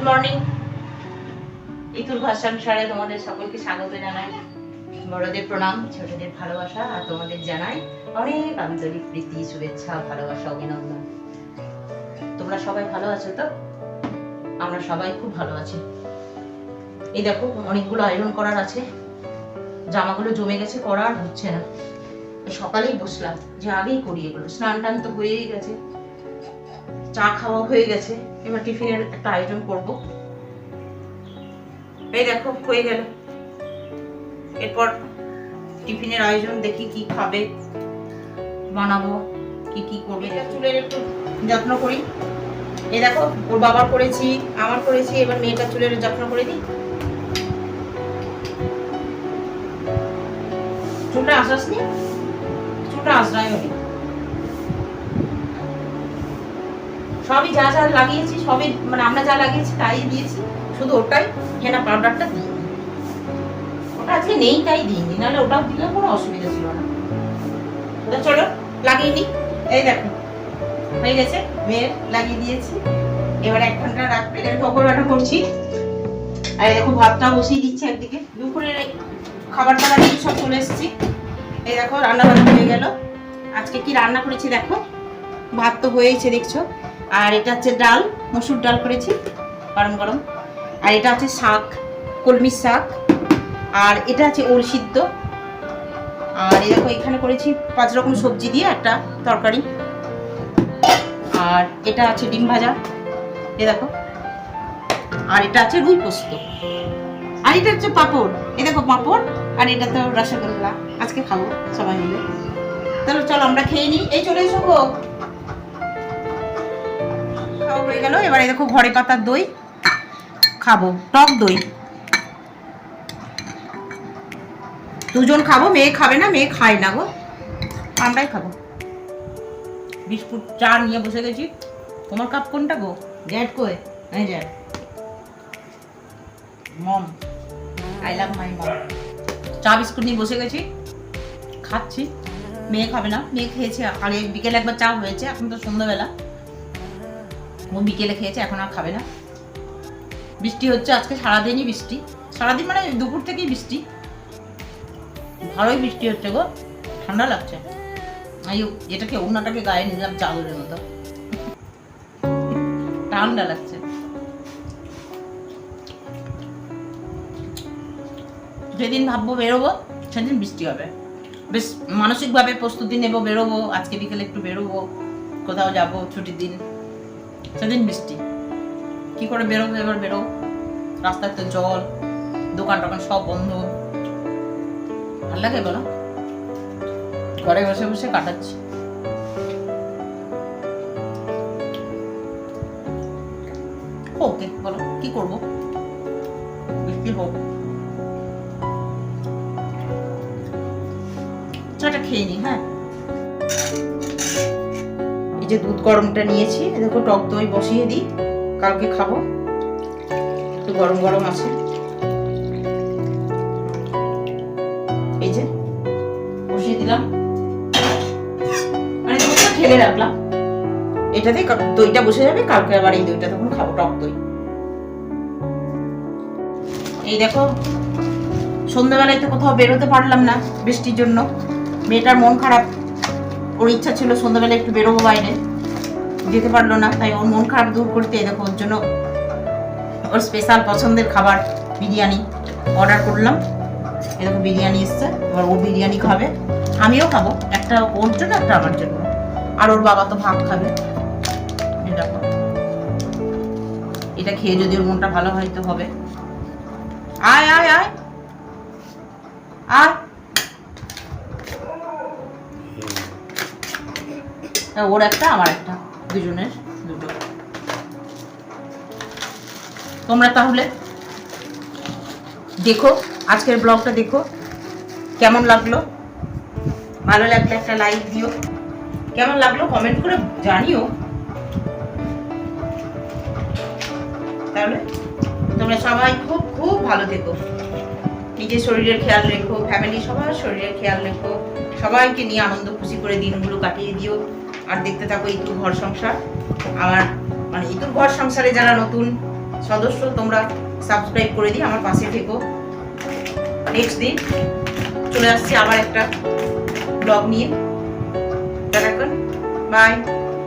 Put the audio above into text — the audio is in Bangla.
Good morning. ইতুর ঘর সংসারে তোমাদের সকলকে স্বাগত জানাই। বড়দের প্রণাম, ছোটদের ভালোবাসা, আর তোমাদের জানাই অনেক আন্তরিক প্রীতি, শুভেচ্ছা, ভালোবাসা, অভিনন্দন। তোমরা সবাই ভালো আছো তো? আমরা সবাই খুব ভালো আছি। এই দেখো, অনেকগুলো আয়রন করার আছে, জামাগুলো জমে গেছে, করা আর হচ্ছে না। সকালেই বসলাম যে আগেই করি এগুলো। স্নান টান তো হয়েই গেছে, চা খাওয়া হয়ে গেছে, এবার টিফিনের একটা আয়োজন করব। এই দেখো হয়ে গেল। এরপর টিফিনের আয়োজন দেখি কি খাবে, বানাবো, কি কি করবে। চুলের একটু যত্ন করি। এই দেখো, ওর বাবার করেছি, আমার করেছি, এবার মেয়েটার চুলের যত্ন করে দিই। চুলটা আসাসনি, চুলটা আসরাই হলি। সবই যা যা লাগিয়েছি, সবই মানে আমরা যা লাগিয়েছি তাই দিয়েছি, শুধু ওটাই হেনা পাউডারটা দিই। ওটা আজকে নেই তাই দিইনি, নাহলে ওটাও দিলে কোনো অসুবিধা ছিল না। তো চলো লাগিয়ে নি। এই দেখো হয়ে গেছে, মেয়ের লাগিয়ে দিয়েছি। এবার 1 ঘন্টা রাখবে, পকোড়াটা করছি। আর দেখো ভাতটা বসিয়ে দিচ্ছি একদিকে। দুপুরের খাবার দাবার নিয়ে সব চলে এসেছি। এই দেখো রান্না বান্না হয়ে গেল। আজকে কি রান্না করেছি দেখো, ভাত তো হয়েছে দেখছো, আর এটা হচ্ছে ডাল, মসুর ডাল করেছি গরম গরম, আর এটা হচ্ছে শাক, কলমির শাক, আর এটা আছে ওল সিদ্ধ, আর এই দেখো এখানে করেছি 5 রকম সবজি দিয়ে একটা তরকারি, আর এটা আছে ডিম ভাজা, এই দেখো, আর এটা আছে রুই পোস্ত, আর এটা হচ্ছে পাঁপড়। এই দেখো পাঁপড়, আর এটা তো রসগোল্লা। আজকে খাবো সবাই মিলে। তাহলে চলো আমরা খেয়ে নিই। এই চলে এসো গো। খাওয়া হয়ে গেল। এবার এই দেখো ঘরে পাতার দই খাবো, টক দই। 2 জন খাবো, মেয়ে খাবে না, মেয়ে খায় না গো, আমরাই খাবো। বিস্কুট চা নিয়ে বসে গেছি। তোমার কাপ কোনটা গো? জ্যাড কই? এই জ্যাড, মম, আই লাভ মাই মম। চা বিস্কুট নিয়ে বসে গেছি, খাচ্ছি। মেয়ে খাবে না, মেয়ে খেয়েছে, আর বিকেলে একবার চা হয়েছে, এখন তো সন্ধ্যাবেলা, ও বিকেলে খেয়েছে, এখন আর খাবে না। বৃষ্টি হচ্ছে আজকে, সারাদিনই বৃষ্টি, সারাদিন মানে দুপুর থেকেই বৃষ্টি, ভালোই বৃষ্টি হচ্ছে গো, ঠান্ডা লাগছে। এটাকে ওড়নাটাকে গায়ে নিলাম চাদরের মতো, ঠান্ডা লাগছে। যেদিন ভাববো বেরোবো সেদিন বৃষ্টি হবে। বেশ মানসিকভাবে প্রস্তুতি নেবো, বেরোবো, আজকে বিকেলে একটু বেরোবো, কোথাও যাবো ছুটির দিন, সেদিন বৃষ্টি। কি করে বেরোবো এবার? বেরোবো, রাস্তায় তো জল, দোকান টোকান সব বন্ধ, ভাল লাগে বলো? ঘরে বসে বসে কাটাচ্ছি। ওকে বলো কি করবো, বৃষ্টি হোক। চাটা খেয়ে নি। হ্যাঁ, এই যে দুধ গরমটা নিয়েছি, দেখো টক দই বসিয়ে দিই, কালকে খাবো, একটু গরম গরম আছে। এই যে বসিয়ে দিলাম, মানে দুধটা ঢেলে রাখলাম, এটাতে দইটা বসে যাবে, কালকে আবার এই দইটা তখন খাবো, টক দই। এই দেখো সন্ধ্যাবেলায় তো কোথাও বেরোতে পারলাম না বৃষ্টির জন্য, মেয়েটার মন খারাপ, ওর ইচ্ছা ছিল সন্ধ্যাবেলা একটু বেরোবো বাইরে, যেতে পারলো না, তাই ওর মন খারাপ দূর করতে দেখো ওর জন্য ওর স্পেশাল পছন্দের খাবার বিরিয়ানি অর্ডার করলাম। এই দেখো বিরিয়ানি এসছে, এবার ও বিরিয়ানি খাবে, আমিও খাবো, একটা ওর জন্য একটা আমার জন্য, আর ওর বাবা তো ভাত খাবে। দেখো এটা খেয়ে যদি ওর মনটা ভালো হয় তো হবে। আয় আয় আয় আয়, ওর একটা আমার একটা, দুজনের দুটো। তোমরা তাহলে দেখো, আজকের ব্লগটা দেখো, কেমন লাগলো, ভালো লাগলে একটা লাইক দিও, কেমন লাগলো কমেন্ট করে জানিও। তাহলে তোমরা সবাই খুব খুব ভালো থেকো, নিজের শরীরের খেয়াল রেখো, ফ্যামিলি সবার শরীরের খেয়াল রেখো, সবাইকে নিয়ে আনন্দ খুশি করে দিনগুলো কাটিয়ে দিও। আর দেখতে থাকো ইতুর ঘর সংসার। আমার মানে ইতুর ঘর সংসারে যারা নতুন সদস্য তোমরা সাবস্ক্রাইব করে দিই, আমার পাশে থেকো। নেক্সট দিন চলে আসছি আবার একটা ব্লগ নিয়ে। এখন বাই।